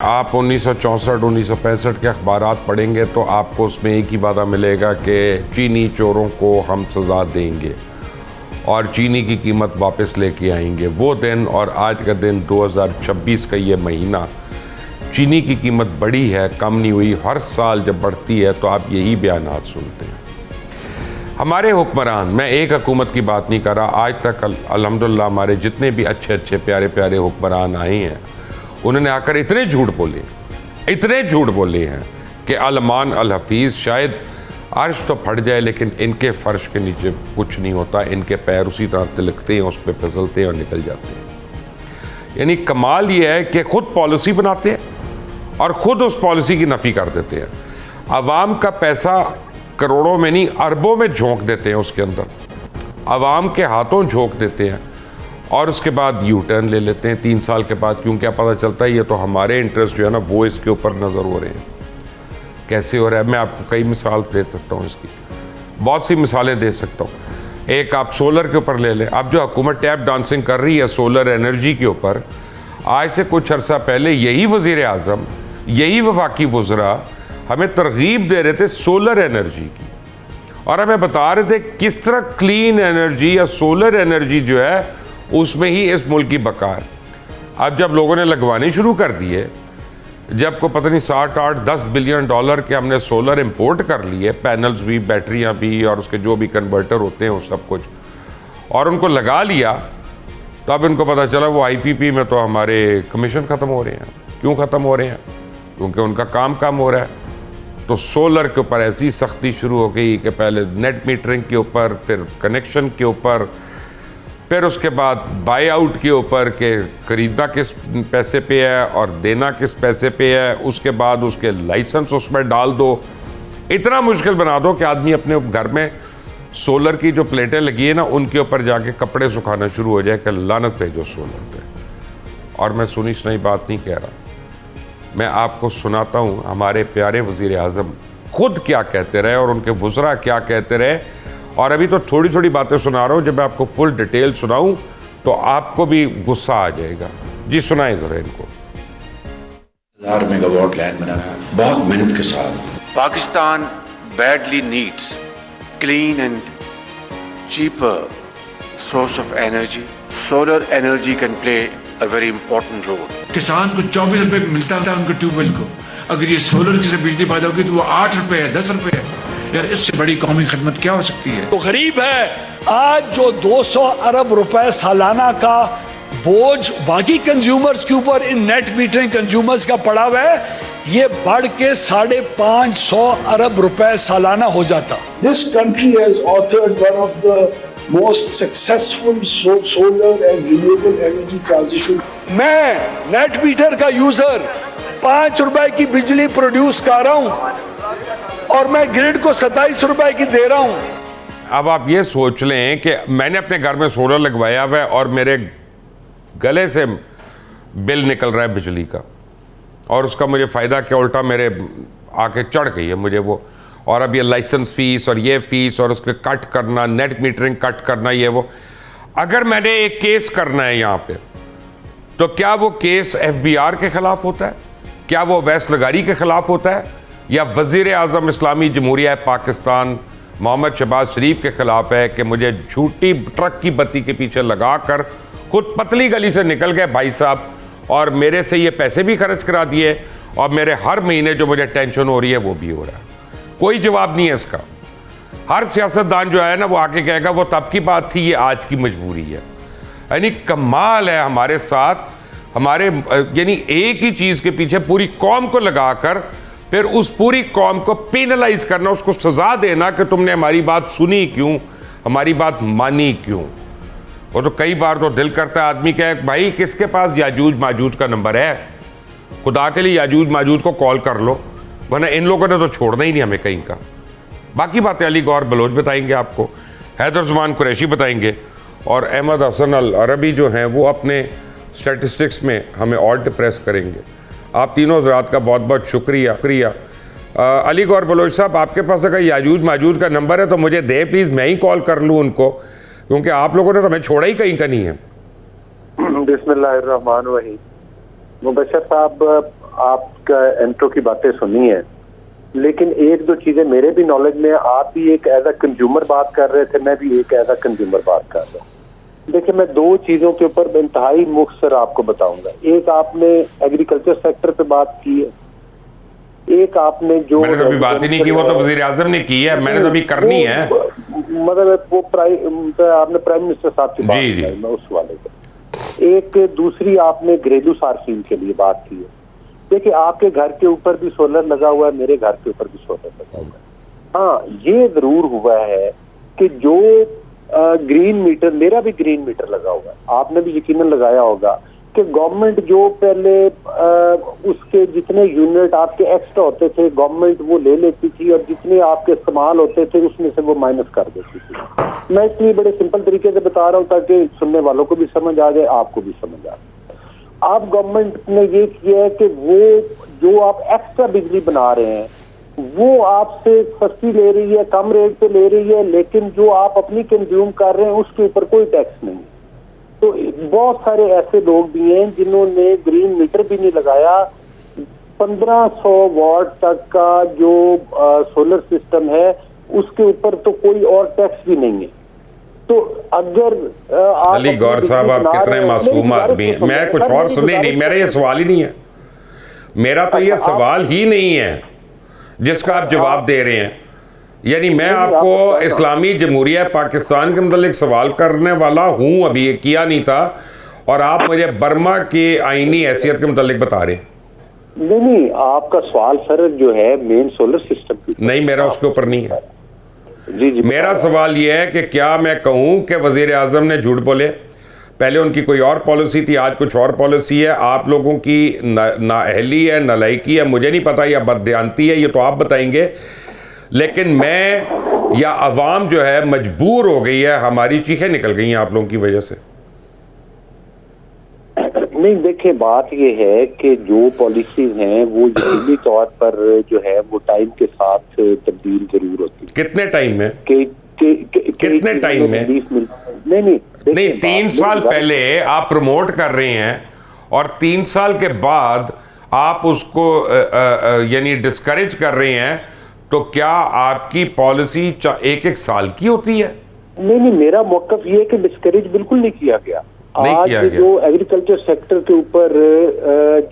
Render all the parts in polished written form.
आप 1964-1965 के अखबारात पढ़ेंगे तो आपको उसमें एक ही वादा मिलेगा कि चीनी चोरों को हम सज़ा देंगे और चीनी की कीमत वापस लेके आएंगे। वो दिन और आज का दिन 2026 का ये महीना, चीनी की कीमत बढ़ी है, कम नहीं हुई। हर साल जब बढ़ती है तो आप यही बयानात सुनते हैं। हमारे हुक्मरान, मैं एक हुकूमत की बात नहीं कर रहा, आज तक अल्हम्दुलिल्लाह हमारे जितने भी अच्छे अच्छे प्यारे प्यारे हुक्मरान आए हैं, उन्होंने आकर इतने झूठ बोले हैं कि अलमान अल हफीज़, शायद अर्श तो फट जाए लेकिन इनके फ़र्श के नीचे कुछ नहीं होता। इनके पैर उसी तरह तिलकते हैं, उस पर फिसलते हैं और निकल जाते हैं। यानी कमाल ये है कि खुद पॉलिसी बनाते हैं और ख़ुद उस पॉलिसी की नफ़ी कर देते हैं। आवाम का पैसा करोड़ों में नहीं अरबों में झोंक देते हैं, उसके अंदर आवाम के हाथों झोंक देते हैं और उसके बाद यू टर्न ले लेते हैं 3 साल के बाद। क्यों, क्या पता चलता है ये तो हमारे इंटरेस्ट जो है ना वो इसके ऊपर नज़र हो रहे हैं। कैसे हो रहा है, मैं आपको कई मिसाल दे सकता हूँ, इसकी बहुत सी मिसालें दे सकता हूँ। एक आप सोलर के ऊपर ले लें। अब जो हुकूमत टैप डांसिंग कर रही है सोलर एनर्जी के ऊपर, आज से कुछ अर्सा पहले यही वज़ीर आज़म, यही वफाकी वज़रा हमें तरगीब दे रहे थे सोलर एनर्जी की और हमें बता रहे थे किस तरह क्लीन एनर्जी या सोलर एनर्जी जो है उसमें ही इस मुल्क की बका है। अब जब लोगों ने लगवाने शुरू कर दिए, जब को पता नहीं 60-8-10 बिलियन डॉलर के हमने सोलर इंपोर्ट कर लिए, पैनल्स भी, बैटरियां भी और उसके जो भी कन्वर्टर होते हैं वो सब कुछ, और उनको लगा लिया, तो अब इनको पता चला वो IPP में तो हमारे कमीशन ख़त्म हो रहे हैं। क्यों ख़त्म हो रहे हैं? क्योंकि उनका काम कम हो रहा है। तो सोलर के ऊपर ऐसी सख्ती शुरू हो गई कि पहले नेट मीटरिंग के ऊपर, फिर कनेक्शन के ऊपर, फिर उसके बाद बाई आउट के ऊपर के ख़रीदना किस पैसे पे है और देना किस पैसे पे है, उसके बाद उसके लाइसेंस उसमें डाल दो। इतना मुश्किल बना दो कि आदमी अपने घर में सोलर की जो प्लेटें लगी है ना उनके ऊपर जाके कपड़े सुखाना शुरू हो जाए कि लानत भेजो सोलर पे। और मैं सुनी सुनाई बात नहीं कह रहा, मैं आपको सुनाता हूँ हमारे प्यारे वज़ीर आज़म खुद क्या कहते रहे और उनके वज़रा क्या कहते रहे। और अभी तो थोड़ी थोड़ी बातें सुना रहा हूँ, जब मैं आपको फुल डिटेल सुनाऊँ तो आपको भी गुस्सा आ जाएगा। जी सुनाए ज़रा इनको। 1000 मेगावाट लैंड बनाना है बहुत मेहनत के साथ। Pakistan badly needs clean and cheaper source of energy. Solar energy can play a very important role. किसान को 24 रुपए मिलता था उनके ट्यूबवेल को, अगर ये सोलर की से बिजली पैदा होगी तो वो 8 रुपए है, 10 रुपए है। यार इससे बड़ी कौमी खदमत क्या हो सकती है? तो गरीब है आज जो 200 अरब रुपए सालाना का बोझ बाकी कंज्यूमर्स के ऊपर इन नेट मीटरिंग कंज्यूमर्स का पड़ा हुआ है, ये बढ़ के 550 अरब रुपए सालाना हो जाता। This country has authored one of the most successful solar and renewable energy transition. मैं नेट मीटर का यूजर 5 रुपए की बिजली प्रोड्यूस कर रहा हूं और मैं ग्रिड को 27 रुपए की दे रहा हूं। अब आप ये सोच लें कि मैंने अपने घर में सोलर लगवाया हुआ है और मेरे गले से बिल निकल रहा है बिजली का, और उसका मुझे फ़ायदा क्या, उल्टा मेरे आके चढ़ गई है मुझे वो। और अब ये लाइसेंस फ़ीस और ये फ़ीस और उसके कट करना, नेट मीटरिंग कट करना, ये वो। अगर मैंने एक केस करना है यहाँ पे, तो क्या वो केस FBR के ख़िलाफ़ होता है? क्या वो वैस लगारी के ख़िलाफ़ होता है? या वज़ीर आज़म इस्लामी जमहूरिया पाकिस्तान मोहम्मद शहबाज शरीफ के ख़िलाफ़ है कि मुझे झूठी ट्रक की बत्ती के पीछे लगा कर खुद पतली गली से निकल गए भाई साहब और मेरे से ये पैसे भी खर्च करा दिए और मेरे हर महीने जो मुझे टेंशन हो रही है वो भी हो रहा है। कोई जवाब नहीं है इसका। हर सियासतदान जो है ना वो आके कहेगा वो तब की बात थी, ये आज की मजबूरी है। यानी कमाल है हमारे साथ, हमारे यानी एक ही चीज़ के पीछे पूरी कौम को लगाकर फिर उस पूरी कौम को पेनलाइज करना, उसको सज़ा देना कि तुमने हमारी बात सुनी क्यों, हमारी बात मानी क्यों। वो तो कई बार तो दिल करता है आदमी कहे भाई किसके पास याजूज माजूज का नंबर है, खुदा के लिए याजूज माजूज को कॉल कर लो, वरना इन लोगों ने तो छोड़ना ही नहीं हमें कहीं का। बाकी बातें अली गौर बलोच बताएंगे आपको, हैदर जुमान कुरैशी बताएंगे और अहमद हसन अल अरबी जो हैं वो अपने स्टैटिस्टिक्स में हमें और डिप्रेस करेंगे। आप तीनों हज़रात का बहुत बहुत शुक्रिया। अली गौर बलोच साहब, आपके पास अगर याजूज माजूज का नंबर है तो मुझे दे प्लीज़, मैं ही कॉल कर लूँ उनको, क्योंकि आप लोगों ने तो हमें छोड़ा ही कहीं का नहीं है। बिस्मिल्लाहिर्रहमानिर्रहीम। मुबशर साहब, आपका इंट्रो की बातें सुनी है, लेकिन एक दो चीजें मेरे भी नॉलेज में, आप भी एक एज अ कंज्यूमर बात कर रहे थे, मैं भी एक एज अ कंज्यूमर बात कर रहा हूँ। देखिए, मैं दो चीजों के ऊपर इंतहाई मुख्तसर आपको बताऊंगा। एक आपने एग्रीकल्चर सेक्टर पे बात की है, एक आपने जो मैंने तो अभी बात ही नहीं की, वो तो वजीर आजम ने की है, मैंने तो अभी करनी है। मतलब वो आपने प्राइम मिनिस्टर साहब की बात की, मैं उस वाले को। एक दूसरी आपने घरेलू सार्फिन के लिए बात की है। देखिए, आपके घर के ऊपर भी सोलर लगा हुआ है, मेरे घर के ऊपर भी सोलर लगा हुआ है। हाँ, ये जरूर हुआ है कि जो ग्रीन मीटर, मेरा भी ग्रीन मीटर लगा हुआ है, आपने भी यकीनन लगाया होगा कि गवर्नमेंट जो पहले उसके जितने यूनिट आपके एक्स्ट्रा होते थे गवर्नमेंट वो ले लेती थी, और जितने आपके इस्तेमाल होते थे उसमें से वो माइनस कर देती थी। मैं इसलिए बड़े सिंपल तरीके से बता रहा हूँ ताकि सुनने वालों को भी समझ आ जाए, आपको भी समझ आ जाए। आप गवर्नमेंट ने ये किया है कि वो जो आप एक्स्ट्रा बिजली बना रहे हैं वो आपसे सस्ती ले रही है, कम रेट पे ले रही है, लेकिन जो आप अपनी कंज्यूम कर रहे हैं उसके ऊपर कोई टैक्स नहीं। तो बहुत सारे ऐसे लोग भी हैं जिन्होंने ग्रीन मीटर भी नहीं लगाया, 1500 वॉट तक का जो सोलर सिस्टम है उसके ऊपर तो कोई और टैक्स भी नहीं है। तो अगर अली गौर साहब, आप कितने मासूम आदमी हैं। मैं कुछ और सुने नहीं, मेरा ये सवाल ही नहीं है, मेरा तो ये सवाल ही नहीं है जिसका आप जवाब दे रहे हैं। यानी मैं आपको इस्लामी जमहूरिया पाकिस्तान के मतलब एक सवाल करने वाला हूं, अभी ये किया नहीं था, और आप मुझे बर्मा की आईनी हैसियत के मतलब बता रहे हैं। नहीं, आपका सवाल सर जो है मेन सोलर सिस्टम नहीं, मेरा उसके ऊपर नहीं है। जी, मेरा सवाल यह है कि क्या मैं कहूं कि वजीर आजम ने झूठ बोले? पहले उनकी कोई और पॉलिसी थी, आज कुछ और पॉलिसी है। आप लोगों की नाअहली है, नालायकी है, मुझे नहीं पता, या बददियानती है, ये तो आप बताएंगे। लेकिन मैं या अवाम जो है मजबूर हो गई है, हमारी चीखें निकल गई हैं आप लोगों की वजह से। नहीं, देखिए, बात ये है कि जो पॉलिसीज हैं वो यकीनी तौर पर जो है वो टाइम के साथ तब्दील जरूर होती है। कितने टाइम में? कितने टाइम में? नहीं, 3 साल पहले आप प्रमोट कर रहे हैं और 3 साल के बाद आप उसको यानी डिस्करेज कर रहे हैं, तो क्या आपकी पॉलिसी 1-1 साल की होती है? नहीं, मेरा मौकफ ये है कि डिस्करेज बिल्कुल नहीं किया गया। आज जो एग्रीकल्चर सेक्टर के ऊपर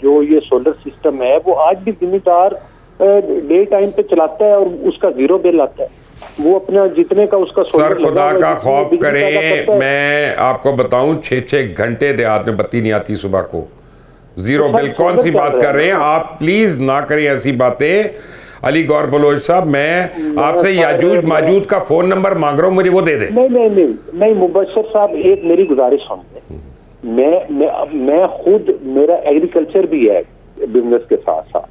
जो ये सोलर सिस्टम है वो आज भी जिम्मेदार डे टाइम पे चलाता है और उसका 0 बिल आता है। वो अपना जितने का उसका सर खुदा का खौफ करें, मैं आपको बताऊं 6-6 घंटे देहात में बत्ती नहीं आती सुबह को, 0 बिल। कौन सी बात कर रहे हैं आप? प्लीज ना करें ऐसी बातें। अली गौर बलोच साहब, मैं आपसे याजूज माजूद का फोन नंबर मांग रहा हूं, मुझे वो दे दे। नहीं मुबशर साहब, एक मेरी गुजारिश सुनिए। मैं खुद, मेरा एग्रीकल्चर भी है बिजनेस के साथ साथ,